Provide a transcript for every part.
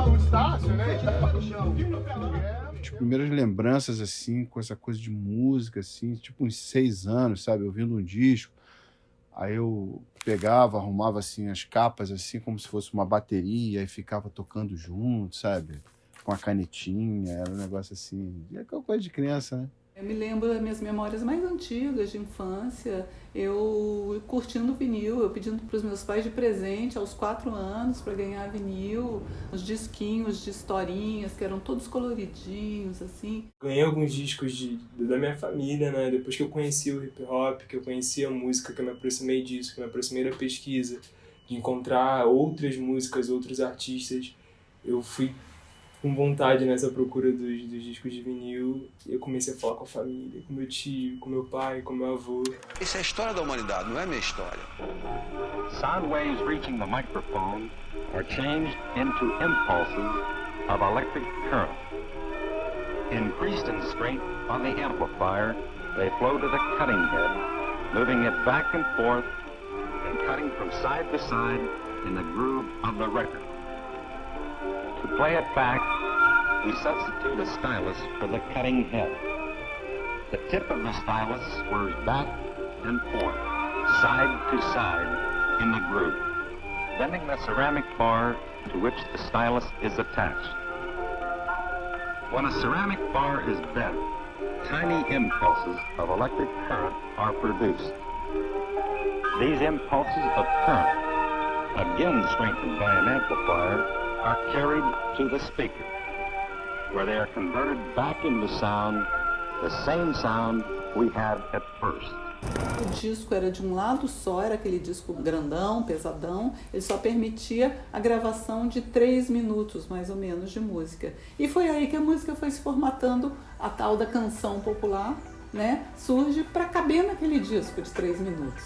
do Estácio, né? As primeiras lembranças, assim, com essa coisa de música, assim, tipo uns 6 anos, sabe? Ouvindo um disco. Aí eu pegava, arrumava, assim, as capas, assim, como se fosse uma bateria, e ficava tocando junto, sabe? Com a canetinha, era um negócio assim... É aquela coisa de criança, né? Eu me lembro das minhas memórias mais antigas de infância, eu curtindo vinil, eu pedindo para os meus pais de presente aos 4 anos para ganhar vinil, os disquinhos de historinhas que eram todos coloridinhos, assim. Ganhei alguns discos da minha família, né? Depois que eu conheci o hip hop, que eu conheci a música, que eu me aproximei disso, que eu me aproximei da pesquisa, de encontrar outras músicas, outros artistas, eu fui com vontade nessa procura dos discos de vinil, e eu comecei a falar com a família, com meu tio, com meu pai, com meu avô. Isso é a história da humanidade, não é minha história. Sound waves reaching the microphone are changed into impulses of electric current. Increased in strength on the amplifier, they flow to the cutting head, moving it back and forth and cutting from side to side in the groove of the record. To play it back, we substitute a stylus for the cutting head. The tip of the stylus swerves back and forth, side to side in the groove, bending the ceramic bar to which the stylus is attached. When a ceramic bar is bent, tiny impulses of electric current are produced. These impulses of current, again strengthened by an amplifier, are carried to the speaker, where they are converted back into sound, the same sound we had at first. O disco era de um lado só, era aquele disco grandão, pesadão, ele só permitia a gravação de 3 minutos, mais ou menos, de música. E foi aí que a música foi se formatando, a tal da canção popular, né, surge para caber naquele disco de 3 minutos.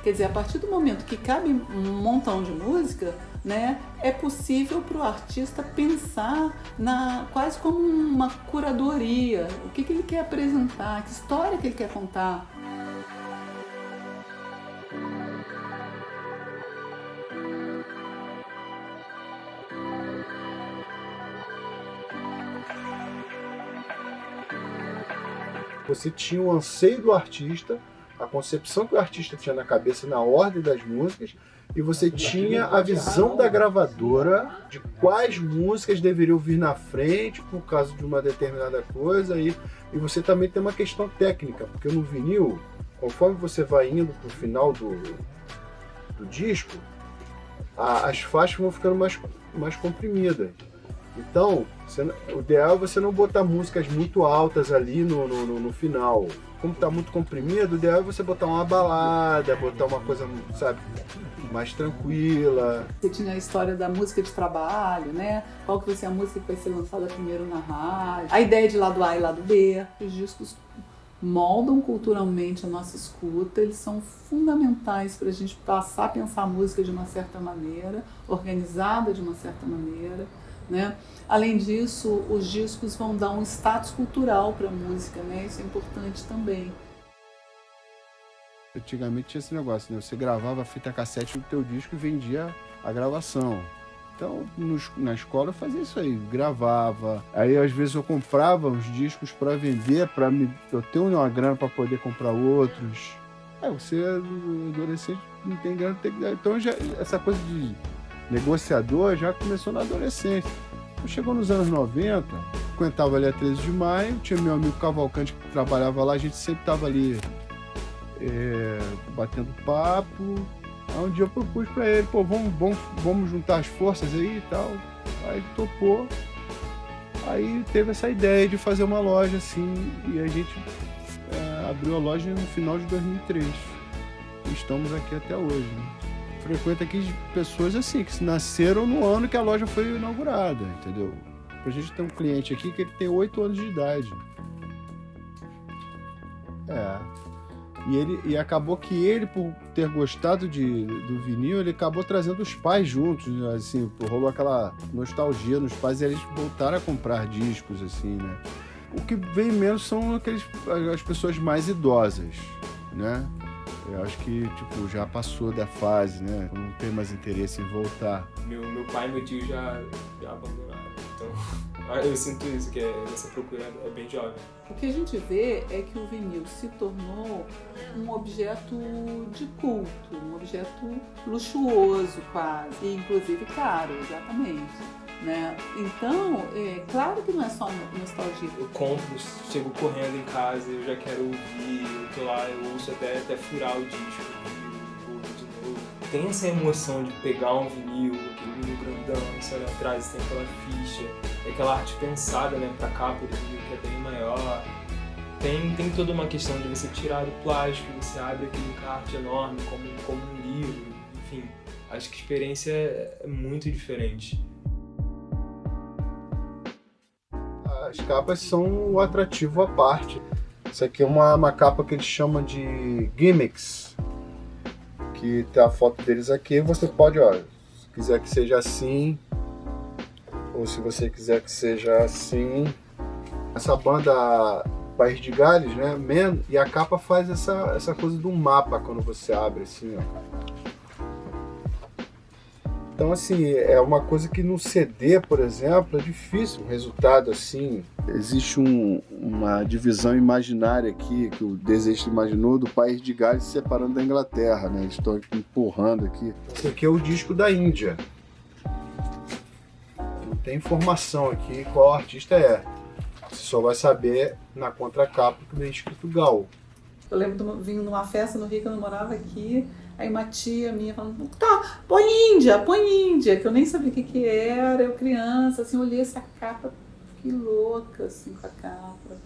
Quer dizer, a partir do momento que cabe um montão de música, né, é possível para o artista pensar quase como uma curadoria, o que ele quer apresentar, que história que ele quer contar. Você tinha o anseio do artista, a concepção que o artista tinha na cabeça na ordem das músicas, e você tinha a visão da gravadora de quais músicas deveriam vir na frente por causa de uma determinada coisa, e você também tem uma questão técnica, porque no vinil, conforme você vai indo para o final do disco, as faixas vão ficando mais comprimidas. Então, o ideal é você não botar músicas muito altas ali no final. Como está muito comprimido, o ideal é você botar uma balada, botar uma coisa, sabe, mais tranquila. Você tinha a história da música de trabalho, né? Qual que vai ser a música que vai ser lançada primeiro na rádio. A ideia de lado A e lado B. Os discos moldam culturalmente a nossa escuta, eles são fundamentais para a gente passar a pensar a música de uma certa maneira, organizada de uma certa maneira, né? Além disso, os discos vão dar um status cultural para a música, né? Isso é importante também. Antigamente tinha esse negócio, né? Você gravava a fita cassete no teu disco e vendia a gravação. Então, na escola eu fazia isso aí, gravava. Aí, às vezes, eu comprava os discos para vender, para eu ter uma grana para poder comprar outros. Você, adolescente, não tem grana. Então, essa coisa de negociador já começou na adolescência. Chegou nos anos 90, frequentava ali a 13 de maio, tinha meu amigo Cavalcante que trabalhava lá, a gente sempre estava ali batendo papo. Aí um dia eu propus para ele, vamos juntar as forças aí e tal. Aí ele topou. Aí teve essa ideia de fazer uma loja assim, e a gente abriu a loja no final de 2003. E estamos aqui até hoje, né? frequento aqui pessoas assim, que nasceram no ano que a loja foi inaugurada, entendeu? A gente tem um cliente aqui que ele tem 8 anos de idade. E acabou que ele, por ter gostado do vinil, ele acabou trazendo os pais juntos, né? Assim, rolou aquela nostalgia nos pais e eles voltaram a comprar discos, assim, né? O que vem menos são as pessoas mais idosas, né? Eu acho que, tipo, já passou da fase, né? Não tem mais interesse em voltar. Meu pai e meu tio já abandonaram, então eu sinto isso, que essa procura é bem jovem. O que a gente vê é que o vinil se tornou um objeto de culto, um objeto luxuoso quase, e inclusive caro, exatamente. Né? Então, claro que não é só nostalgia. Eu compro, chego correndo em casa, eu já quero ouvir, eu tô lá, eu ouço até furar o disco, ouvir de novo. Tem essa emoção de pegar um vinil, aquele vinil grandão, você olha atrás, tem aquela ficha, aquela arte pensada, né, pra capa do vinil que é bem maior. Tem toda uma questão de você tirar do plástico, você abre aquele encarte enorme como um livro, enfim. Acho que a experiência é muito diferente. As capas são o atrativo à parte. Isso aqui é uma capa que eles chamam de gimmicks, que tem a foto deles aqui. Você pode, se quiser que seja assim, ou se você quiser que seja assim. Essa banda País de Gales, né? E a capa faz essa coisa do mapa quando você abre assim, ó. Então, assim, é uma coisa que no CD, por exemplo, é difícil. O resultado, assim, existe uma divisão imaginária aqui, que o Desejo imaginou, do País de Gales se separando da Inglaterra, né? Eles estão empurrando aqui. Esse aqui é o disco da Índia. Não tem informação aqui qual artista é. Você só vai saber na contracapa que vem escrito Gal. Eu lembro de vir numa festa no Rio, que eu não morava aqui, aí uma tia minha falando, tá, põe Índia, que eu nem sabia o que era, eu criança, assim, olhei essa capa, fiquei louca, assim, com a capa.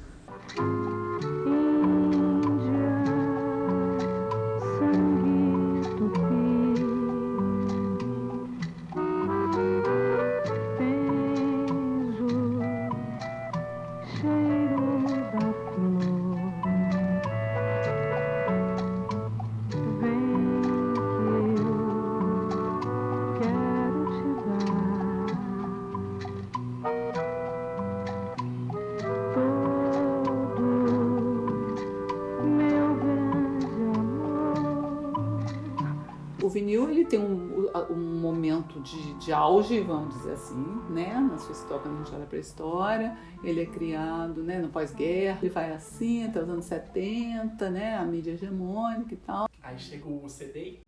O vinil, ele tem um momento de auge, vamos dizer assim, né? Na sua história, quando a gente olha para a história, ele é criado, né, no pós-guerra, ele vai assim até os anos 70, né? A mídia hegemônica e tal. Aí chega o CD.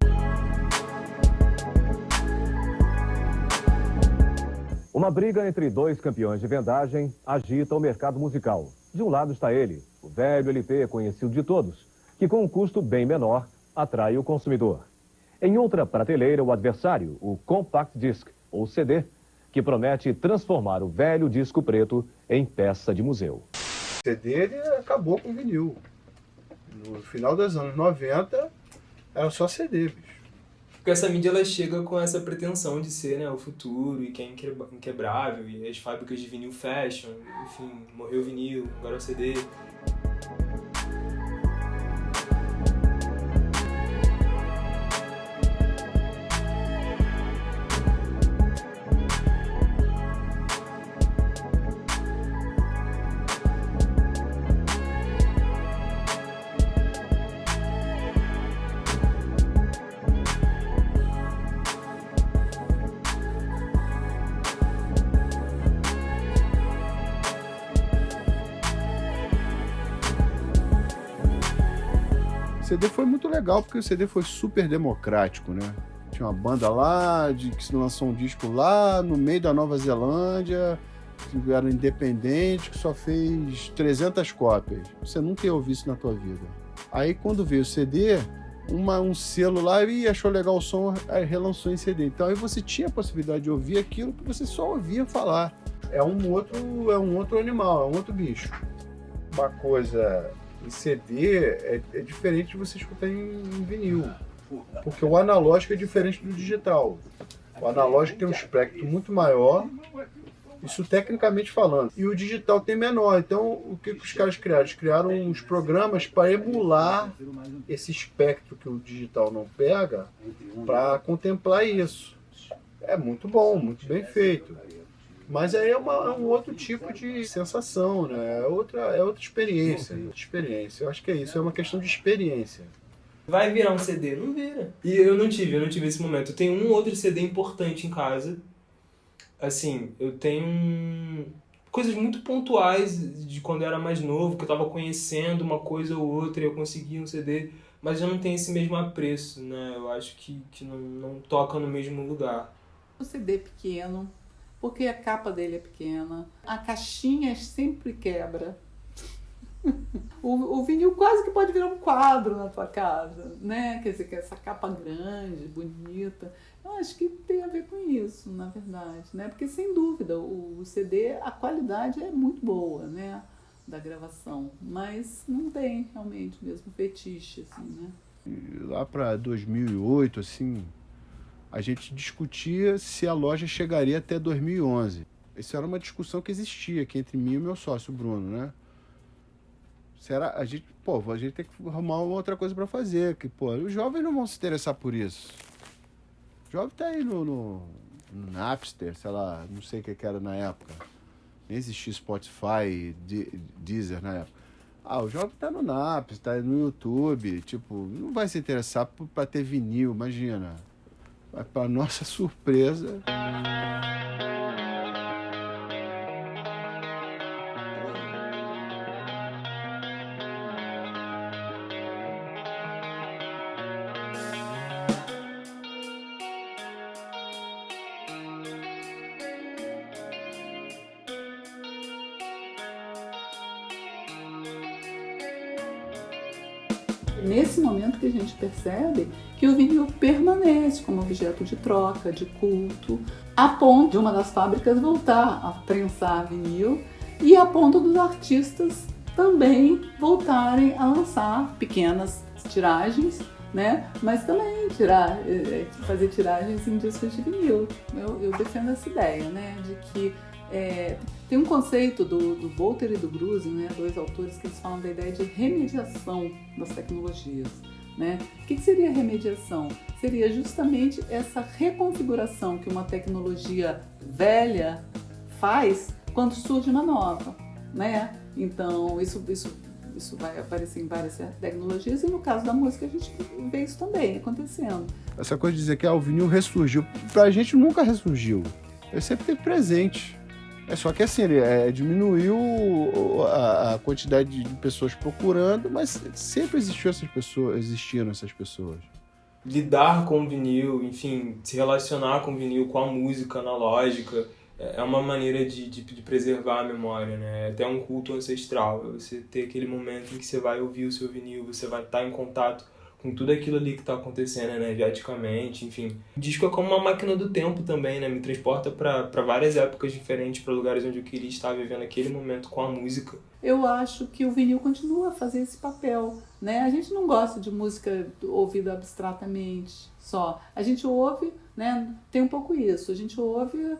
Uma briga entre dois campeões de vendagem agita o mercado musical. De um lado está ele, o velho LP conhecido de todos, que com um custo bem menor atrai o consumidor. Em outra prateleira, o adversário, o Compact Disc, ou CD, que promete transformar o velho disco preto em peça de museu. O CD ele acabou com o vinil. No final dos anos 90, era só CD, bicho. Porque essa mídia ela chega com essa pretensão de ser, né, o futuro e que é inquebrável, e as fábricas de vinil fecham, enfim, morreu o vinil, agora é o CD. O CD foi muito legal porque o CD foi super democrático, né? Tinha uma banda lá, que se lançou um disco lá no meio da Nova Zelândia, que era independente, que só fez 300 cópias. Você nunca ia ouvir isso na tua vida. Aí quando veio o CD, um selo lá e achou legal o som, aí relançou em CD. Então aí você tinha a possibilidade de ouvir aquilo que você só ouvia falar. É um outro animal, é um outro bicho. Uma coisa em CD é diferente de você escutar em vinil. Porque o analógico é diferente do digital. O analógico tem um espectro muito maior, isso tecnicamente falando, e o digital tem menor. Então, o que os caras criaram? Eles criaram uns programas para emular esse espectro que o digital não pega, para contemplar isso. É muito bom, muito bem feito. Mas aí é um outro tipo de sensação, né? É outra experiência. Eu acho que é isso, é uma questão de experiência. Vai virar um CD? Não vira. E eu não tive esse momento. Eu tenho um outro CD importante em casa. Assim, eu tenho coisas muito pontuais de quando eu era mais novo, que eu tava conhecendo uma coisa ou outra e eu conseguia um CD, mas eu não tenho esse mesmo apreço, né? Eu acho que não toca no mesmo lugar. O CD é pequeno, porque a capa dele é pequena, a caixinha sempre quebra. O vinil quase que pode virar um quadro na tua casa, né? Quer dizer, que essa capa grande, bonita. Eu acho que tem a ver com isso, na verdade, né? Porque, sem dúvida, o CD, a qualidade é muito boa, né? Da gravação, mas não tem realmente o mesmo fetiche, assim, né? Lá para 2008, assim, a gente discutia se a loja chegaria até 2011. Essa era uma discussão que existia aqui entre mim e o meu sócio, Bruno, né? A gente tem que arrumar uma outra coisa para fazer, que, os jovens não vão se interessar por isso. O jovem tá aí no Napster, sei lá, não sei o que era na época. Nem existia Spotify, Deezer na época. O jovem tá no Napster, tá no YouTube, não vai se interessar para ter vinil, imagina. Mas, para nossa surpresa... Nesse momento que a gente percebe que o vinil permanece como objeto de troca, de culto, a ponto de uma das fábricas voltar a prensar vinil e a ponto dos artistas também voltarem a lançar pequenas tiragens, né? Mas também fazer tiragens em discos de vinil. Eu defendo essa ideia, né? De que tem um conceito do Bolter e do Gruzin, né, dois autores, que eles falam da ideia de remediação das tecnologias, né? O que seria remediação? Seria justamente essa reconfiguração que uma tecnologia velha faz quando surge uma nova, né? Então, isso vai aparecer em várias tecnologias, e no caso da música a gente vê isso também acontecendo. Essa coisa de dizer que o vinil ressurgiu, pra gente nunca ressurgiu. Ele sempre esteve presente. Só que assim, ele diminuiu a quantidade de pessoas procurando, mas sempre existiram essas pessoas. Lidar com o vinil, enfim, se relacionar com o vinil, com a música analógica, é uma maneira de preservar a memória, né? É até um culto ancestral. Você ter aquele momento em que você vai ouvir o seu vinil, você vai estar em contato com tudo aquilo ali que está acontecendo energeticamente, enfim. O disco é como uma máquina do tempo também, né? Me transporta para várias épocas diferentes, para lugares onde eu queria estar vivendo aquele momento com a música. Eu acho que o vinil continua a fazer esse papel, né? A gente não gosta de música ouvida abstratamente só. A gente ouve, né? Tem um pouco isso. A gente ouve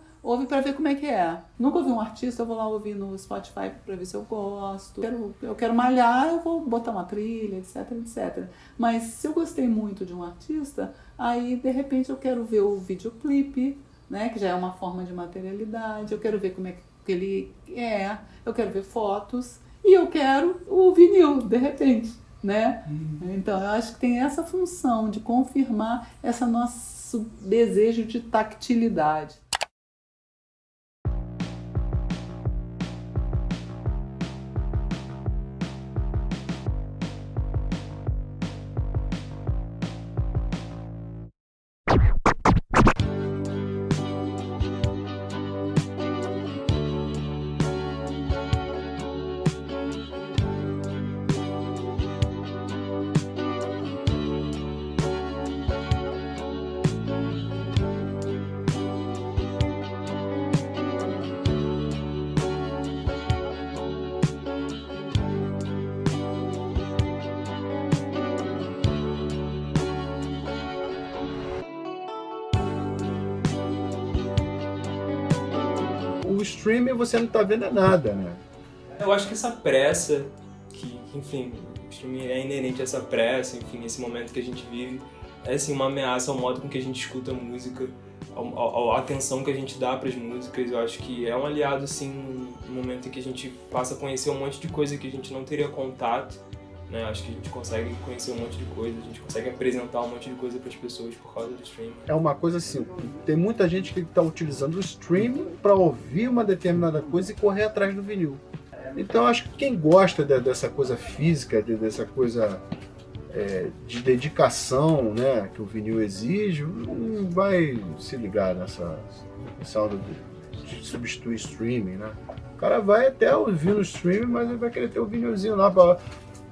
para ver como é que é. Nunca ouvi um artista, eu vou lá ouvir no Spotify para ver se eu gosto. Eu quero malhar, eu vou botar uma trilha, etc, etc. Mas se eu gostei muito de um artista, aí de repente eu quero ver o videoclipe, né? Que já é uma forma de materialidade. Eu quero ver como é que ele é. Eu quero ver fotos. E eu quero o vinil, de repente, né? Então eu acho que tem essa função de confirmar esse nosso desejo de tactilidade. streaming você não tá vendo nada, né? Eu acho que essa pressa, que enfim, o streaming é inerente a essa pressa, enfim, esse momento que a gente vive, é assim, uma ameaça ao modo com que a gente escuta a música, à atenção que a gente dá para as músicas. Eu acho que é um aliado, assim, no momento em que a gente passa a conhecer um monte de coisa que a gente não teria contato, né? Acho que a gente consegue conhecer um monte de coisa, a gente consegue apresentar um monte de coisa para as pessoas por causa do streaming. É uma coisa assim, tem muita gente que está utilizando o streaming para ouvir uma determinada coisa e correr atrás do vinil. Então acho que quem gosta dessa coisa física, dessa coisa de dedicação, né, que o vinil exige, não vai se ligar nessa onda de substituir streaming, né? O cara vai até ouvir no streaming, mas ele vai querer ter o vinilzinho lá para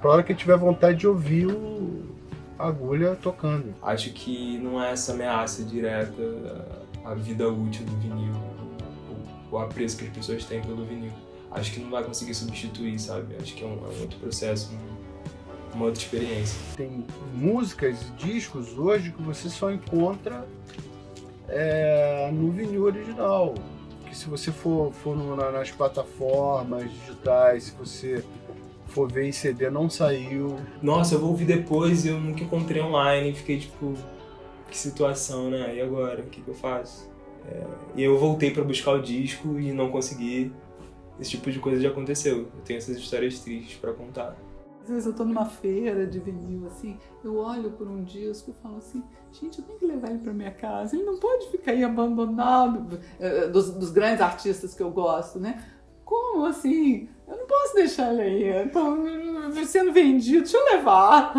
hora que tiver vontade de ouvir a agulha tocando. Acho que não é essa ameaça direta à vida útil do vinil, o apreço que as pessoas têm pelo vinil. Acho que não vai conseguir substituir, sabe? Acho que é um outro processo, uma outra experiência. Tem músicas, discos hoje que você só encontra no vinil original. Que se você for nas plataformas digitais, se você for ver em CD, não saiu. Nossa, eu vou ouvir depois e eu nunca encontrei online. Fiquei tipo, que situação, né? E agora? O que eu faço? E eu voltei pra buscar o disco e não consegui. Esse tipo de coisa já aconteceu. Eu tenho essas histórias tristes pra contar. Às vezes eu tô numa feira de vinil, assim, eu olho por um disco e falo assim, gente, eu tenho que levar ele pra minha casa, ele não pode ficar aí abandonado, dos grandes artistas que eu gosto, né? Como assim? Eu não posso deixar ele aí, sendo vendido, deixa eu levar.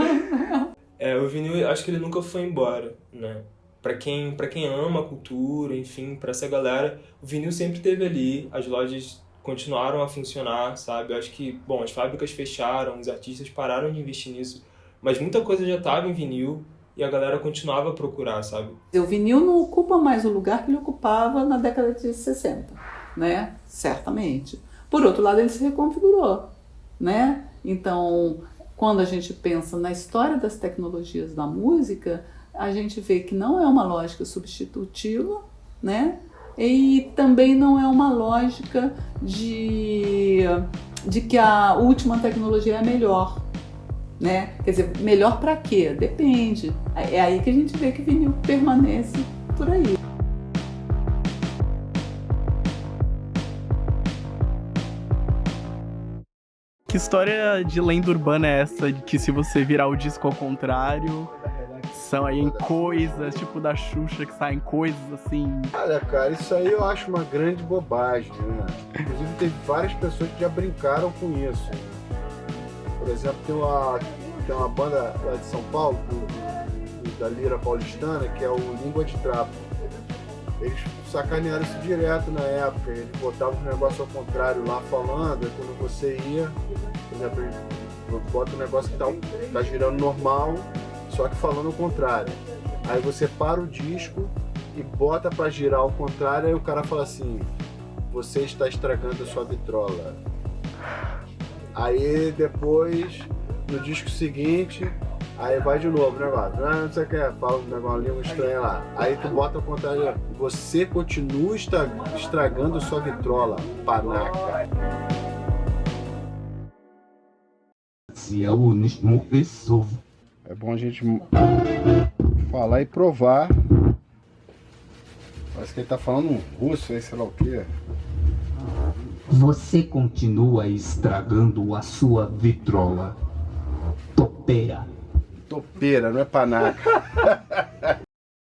O vinil, acho que ele nunca foi embora, né? Pra quem ama a cultura, enfim, pra essa galera, o vinil sempre esteve ali, as lojas continuaram a funcionar, sabe? Eu acho que, bom, as fábricas fecharam, os artistas pararam de investir nisso, mas muita coisa já estava em vinil e a galera continuava a procurar, sabe? O vinil não ocupa mais o lugar que ele ocupava na década de 60, né? Certamente. Por outro lado, ele se reconfigurou, né? Então, quando a gente pensa na história das tecnologias da música, a gente vê que não é uma lógica substitutiva, né? E também não é uma lógica de que a última tecnologia é melhor, né? Quer dizer, melhor para quê? Depende. É aí que a gente vê que o vinil permanece por aí. Que história de lenda urbana é essa de que se você virar o disco ao contrário, são aí coisas, tipo da Xuxa, que saem coisas assim? Olha, cara, isso aí eu acho uma grande bobagem, né? Inclusive teve várias pessoas que já brincaram com isso. Por exemplo, tem uma banda lá de São Paulo, da Lira Paulistana, que é o Língua de Trapo. Eles sacanearam isso direto na época, eles botavam o negócio ao contrário lá falando, e quando você ia, por exemplo, bota o negócio que tá girando normal, só que falando ao contrário. Aí você para o disco e bota pra girar ao contrário, aí o cara fala assim, você está estragando a sua vitrola. Aí depois, no disco seguinte, aí vai de novo o negócio, não sei o que, fala um negócio, uma língua estranha lá. Aí tu bota ao contrário, você continua estragando a sua vitrola, panaca. É bom a gente falar e provar. Parece que ele tá falando um russo aí, sei lá o quê. Você continua estragando a sua vitrola. Topeira. Topeira, não é panaca.